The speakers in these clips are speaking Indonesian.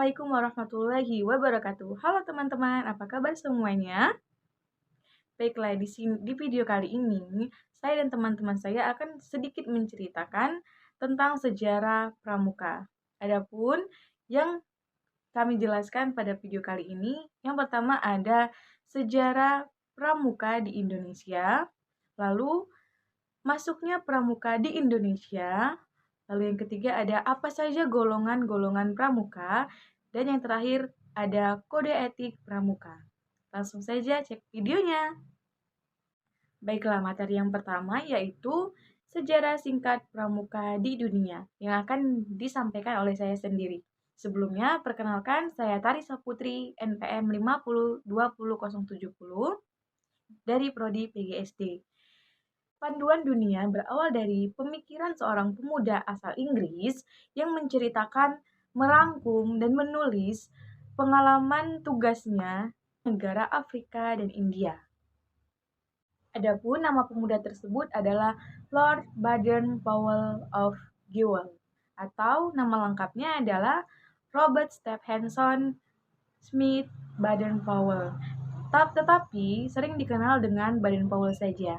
Assalamualaikum warahmatullahi wabarakatuh. Halo teman-teman, apa kabar semuanya? Baiklah, di video kali ini, saya dan teman-teman saya akan sedikit menceritakan tentang sejarah Pramuka. Adapun yang kami jelaskan pada video kali ini, yang pertama ada sejarah Pramuka di Indonesia, lalu masuknya Pramuka di Indonesia, lalu yang ketiga ada apa saja golongan-golongan Pramuka, dan yang terakhir ada kode etik Pramuka. Langsung saja cek videonya. Baiklah, materi yang pertama yaitu sejarah singkat Pramuka di dunia yang akan disampaikan oleh saya sendiri. Sebelumnya, perkenalkan saya Tarisa Putri, NPM 5020070 dari Prodi PGSD. Panduan dunia berawal dari pemikiran seorang pemuda asal Inggris yang menceritakan, merangkum, dan menulis pengalaman tugasnya di negara Afrika dan India. Adapun nama pemuda tersebut adalah Lord Baden-Powell of Gewel, atau nama lengkapnya adalah Robert Stephenson Smith Baden-Powell. Tetapi sering dikenal dengan Baden-Powell saja.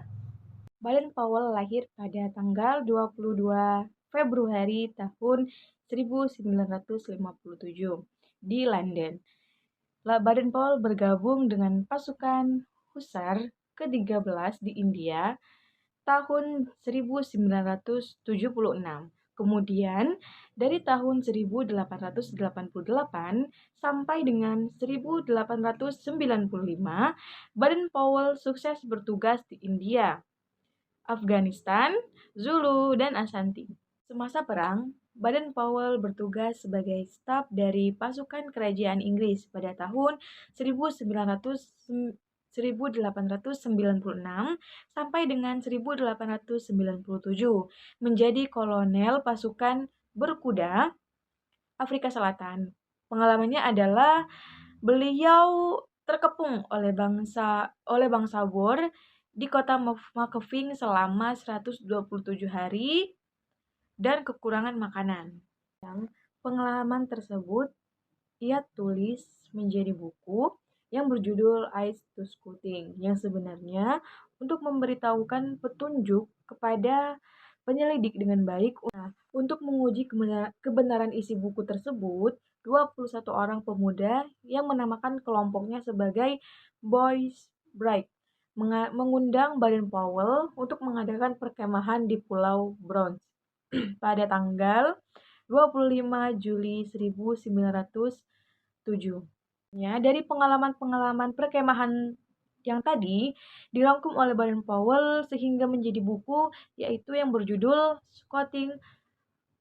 Baden-Powell lahir pada tanggal 22 Februari tahun 1957 di London. Baden-Powell bergabung dengan pasukan Hussar ke-13 di India tahun 1976. Kemudian, dari tahun 1888 sampai dengan 1895, Baden-Powell sukses bertugas di India, Afghanistan, Zulu, dan Ashanti. Semasa perang, Baden-Powell bertugas sebagai staf dari pasukan kerajaan Inggris pada tahun 1896 sampai dengan 1897, menjadi kolonel pasukan berkuda Afrika Selatan. Pengalamannya adalah beliau terkepung oleh bangsa Boer di kota Makefing selama 127 hari dan kekurangan makanan. Pengalaman tersebut ia tulis menjadi buku yang berjudul Eyes to Scouting, yang sebenarnya untuk memberitahukan petunjuk kepada penyelidik dengan baik. Untuk menguji kebenaran isi buku tersebut, 21 orang pemuda yang menamakan kelompoknya sebagai Boys Brigade mengundang Baden-Powell untuk mengadakan perkemahan di Pulau Browns pada tanggal 25 Juli 1907. Dari pengalaman-pengalaman perkemahan yang tadi dirangkum oleh Baden-Powell sehingga menjadi buku, yaitu yang berjudul Scouting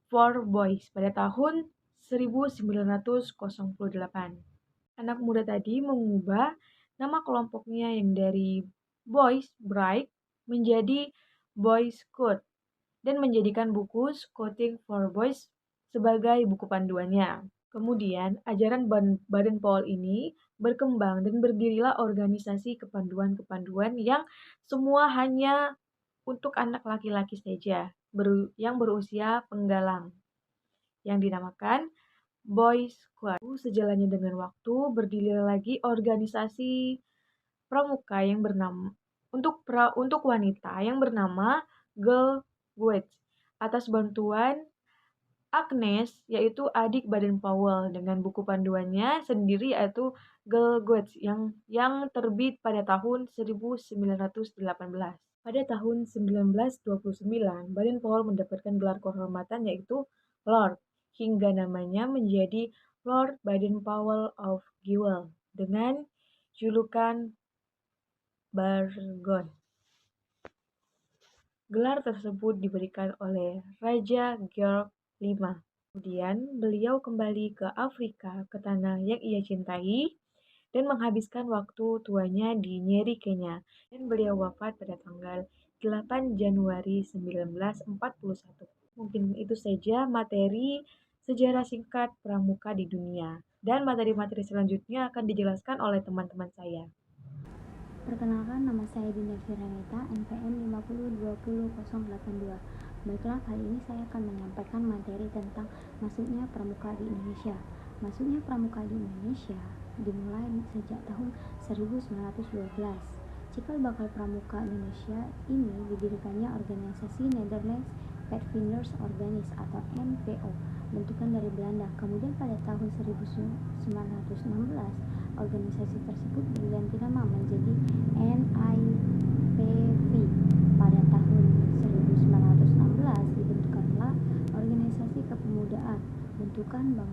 for Boys pada tahun 1908. Anak muda tadi mengubah nama kelompoknya yang dari Boys Brigade menjadi Boy Scout dan menjadikan buku Scouting for Boys sebagai buku panduannya. Kemudian, ajaran Baden-Powell ini berkembang dan berdirilah organisasi kepanduan-kepanduan yang semua hanya untuk anak laki-laki saja, yang berusia penggalang, yang dinamakan Boy Scout. Sejalannya dengan waktu, berdiri lagi organisasi pramuka yang bernama untuk wanita yang bernama Girl Guides atas bantuan Agnes, yaitu adik Baden-Powell, dengan buku panduannya sendiri yaitu Girl Guides yang terbit pada tahun 1918. Pada tahun 1929, Baden-Powell mendapatkan gelar kehormatan yaitu Lord, hingga namanya menjadi Lord Baden-Powell of Gewel dengan julukan Bargon. Gelar tersebut diberikan oleh Raja George V. Kemudian beliau kembali ke Afrika, ke tanah yang ia cintai, dan menghabiskan waktu tuanya di Nyeri, Kenya. Dan beliau wafat pada tanggal 8 Januari 1941. Mungkin itu saja materi sejarah singkat pramuka di dunia. Dan materi-materi selanjutnya akan dijelaskan oleh teman-teman saya. Perkenalkan, nama saya Dinda Firanita, NPM 5020082. Baiklah, kali ini saya akan menyampaikan materi tentang masuknya pramuka di Indonesia. Masuknya pramuka di Indonesia dimulai sejak tahun 1912. Cikal bakal pramuka Indonesia ini didirikannya organisasi Netherlands Pathfinders Organis atau NPO, bentukan dari Belanda. Kemudian pada tahun 1916, organisasi tersebut berganti nama menjadi NIPV. Pada tahun 1916 dibentukkanlah organisasi kepemudaan bentukan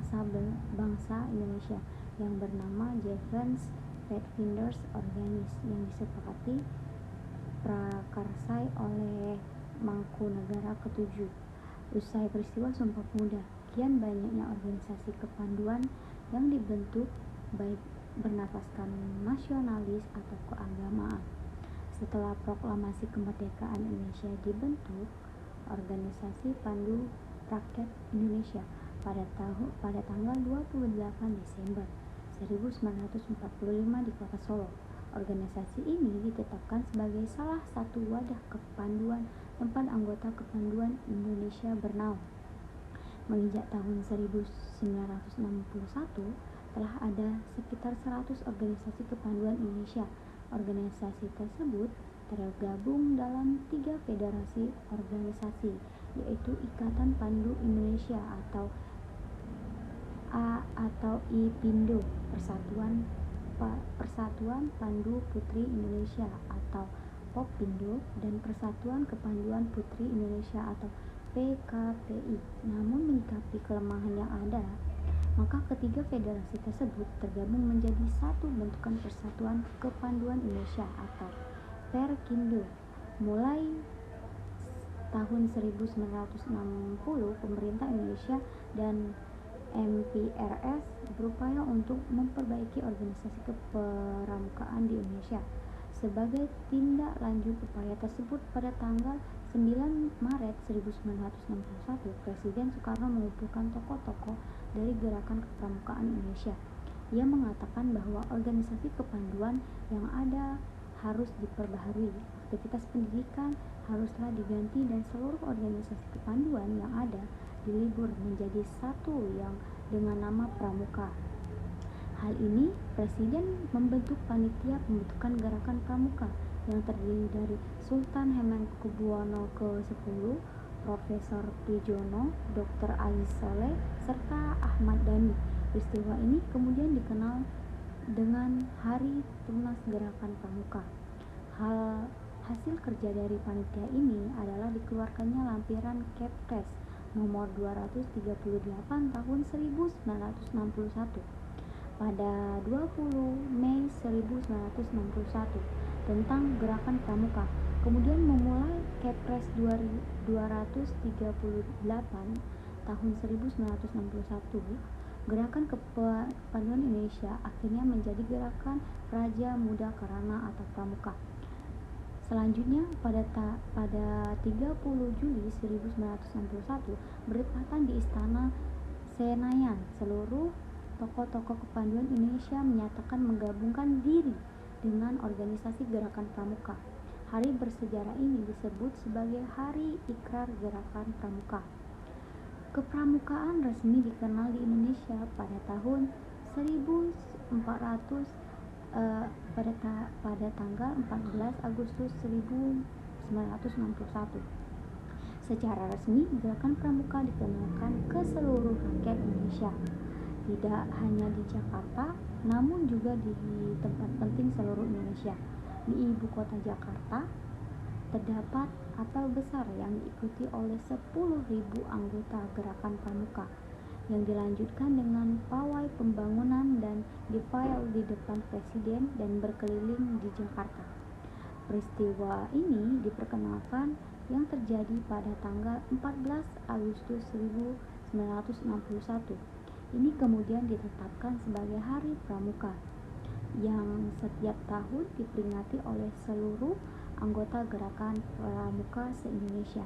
bangsa Indonesia yang bernama Netherlands Pathfinders Organis yang disepakati prakarsai oleh Mangkunegara ke-7. Usai peristiwa Sumpah Pemuda, kian banyaknya organisasi kepanduan yang dibentuk baik bernafaskan nasionalis atau keagamaan. Setelah proklamasi kemerdekaan Indonesia dibentuk, organisasi Pandu Rakyat Indonesia pada tanggal 28 Desember 1945 di Kota Solo. Organisasi ini ditetapkan sebagai salah satu wadah kepanduan tempat anggota kepanduan Indonesia bernaung. Menginjak tahun 1961, telah ada sekitar 100 organisasi kepanduan Indonesia. Organisasi tersebut tergabung dalam 3 federasi organisasi, yaitu Ikatan Pandu Indonesia atau IPindo, Persatuan Pandu Putri Indonesia atau Popindo, dan Persatuan Kepanduan Putri Indonesia atau PKPI. Namun menyikapi kelemahan yang ada, maka ketiga federasi tersebut tergabung menjadi satu bentukan Persatuan Kepanduan Indonesia atau Perkindo. Mulai tahun 1960, pemerintah Indonesia dan MPRS berupaya untuk memperbaiki organisasi kepramukaan di Indonesia. Sebagai tindak lanjut upaya tersebut, pada tanggal 9 Maret 1961, Presiden Soekarno mengumpulkan tokoh-tokoh dari gerakan kepramukaan Indonesia. Ia mengatakan bahwa organisasi kepanduan yang ada harus diperbaharui, aktivitas pendidikan haruslah diganti, dan seluruh organisasi kepanduan yang ada dilibur menjadi satu yang dengan nama Pramuka. Hal ini, Presiden membentuk panitia pembentukan gerakan Pramuka yang terdiri dari Sultan Hamengkubuwono ke-10, Profesor Prijono, Dr. Ali Soleh, serta Ahmad Dhani. Peristiwa ini kemudian dikenal dengan Hari Tunas Gerakan Pramuka. Hasil kerja dari panitia ini adalah dikeluarkannya lampiran Kepres nomor 238 tahun 1961 pada 20 Mei 1961 tentang gerakan pramuka. Kemudian memulai Kepres 238 tahun 1961, gerakan kepanduan Indonesia akhirnya menjadi gerakan Raja Muda Karana atau Pramuka. Selanjutnya pada 30 Juli 1961 bertepatan di Istana Senayan, seluruh tokoh-tokoh kepanduan Indonesia menyatakan menggabungkan diri dengan organisasi Gerakan Pramuka. Hari bersejarah ini disebut sebagai Hari Ikrar Gerakan Pramuka. Kepramukaan resmi dikenal di Indonesia pada tahun 1400 pada tanggal 14 Agustus 1961. Secara resmi, gerakan pramuka dikenalkan ke seluruh rakyat Indonesia, tidak hanya di Jakarta, namun juga di tempat penting seluruh Indonesia. Di ibu kota Jakarta, terdapat apel besar yang diikuti oleh 10.000 anggota gerakan pramuka, yang dilanjutkan dengan pawai pembangunan dan difile di depan Presiden dan berkeliling di Jakarta. Peristiwa ini diperkenalkan yang terjadi pada tanggal 14 Agustus 1961. Ini kemudian ditetapkan sebagai Hari Pramuka yang setiap tahun diperingati oleh seluruh anggota gerakan pramuka se-Indonesia.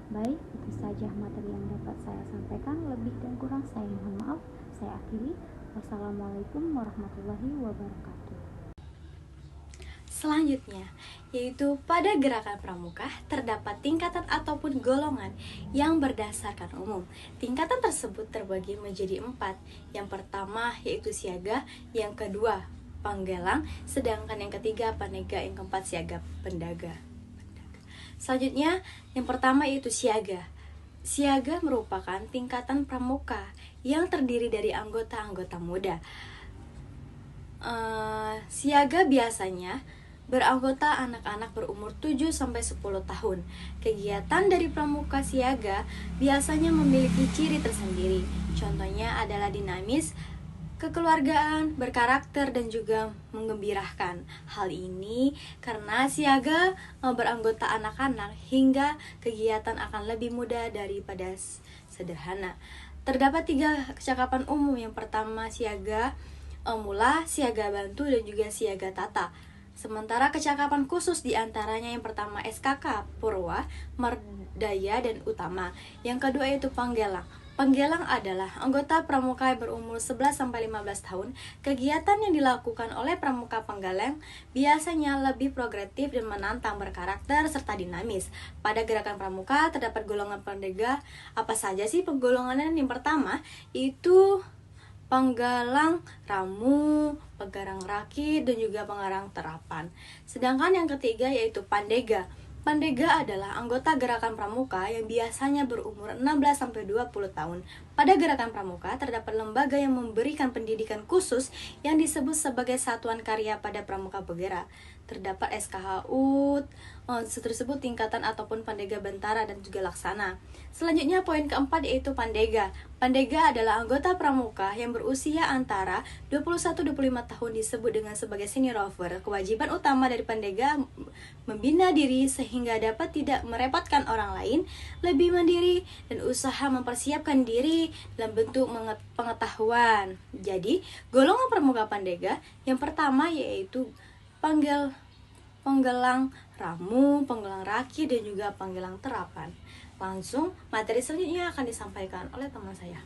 Baik, itu saja materi yang dapat saya sampaikan. Lebih dan kurang saya mohon maaf. Saya akhiri. Wassalamualaikum warahmatullahi wabarakatuh. Selanjutnya, yaitu pada gerakan pramuka terdapat tingkatan ataupun golongan yang berdasarkan umum. Tingkatan tersebut terbagi menjadi 4. Yang pertama yaitu siaga, yang kedua panggelang, sedangkan yang ketiga panega, yang keempat siaga pendaga. Selanjutnya, yang pertama yaitu siaga. Siaga merupakan tingkatan pramuka yang terdiri dari anggota-anggota muda. Siaga biasanya beranggota anak-anak berumur 7-10 tahun. Kegiatan dari pramuka siaga biasanya memiliki ciri tersendiri. Contohnya adalah dinamis, kekeluargaan, berkarakter, dan juga menggembirakan. Hal ini karena siaga beranggota anak-anak hingga kegiatan akan lebih mudah daripada sederhana. Terdapat 3 kecakapan umum. Yang pertama siaga mula, siaga bantu, dan juga siaga tata. Sementara kecakapan khusus diantaranya yang pertama SKK, Purwa, Merdaya, dan Utama. Yang kedua yaitu Panggelang. Panggelang adalah anggota pramuka yang berumur 11-15 tahun. Kegiatan yang dilakukan oleh pramuka Panggelang biasanya lebih progresif dan menantang, berkarakter, serta dinamis. Pada gerakan pramuka terdapat golongan pendega. Apa saja sih penggolongannya? Yang pertama itu panggalang ramu, penggarang rakit, dan juga pengarang terapan. Sedangkan yang ketiga yaitu pandega. Pandega adalah anggota gerakan pramuka yang biasanya berumur 16-20 tahun. Pada gerakan pramuka terdapat lembaga yang memberikan pendidikan khusus yang disebut sebagai satuan karya pada pramuka bergerak. Terdapat SKH UT, tersebut tingkatan ataupun pandega bentara dan juga laksana. Selanjutnya poin keempat yaitu pandega. Pandega adalah anggota pramuka yang berusia antara 21-25 tahun, disebut dengan sebagai senior rover. Kewajiban utama dari pandega membina diri sehingga dapat tidak merepotkan orang lain, lebih mandiri, dan usaha mempersiapkan diri dalam bentuk pengetahuan. Jadi, golongan pramuka pandega yang pertama yaitu panggelang ramu, panggelang raki, dan juga panggelang terapan. Langsung materi selanjutnya akan disampaikan oleh teman saya.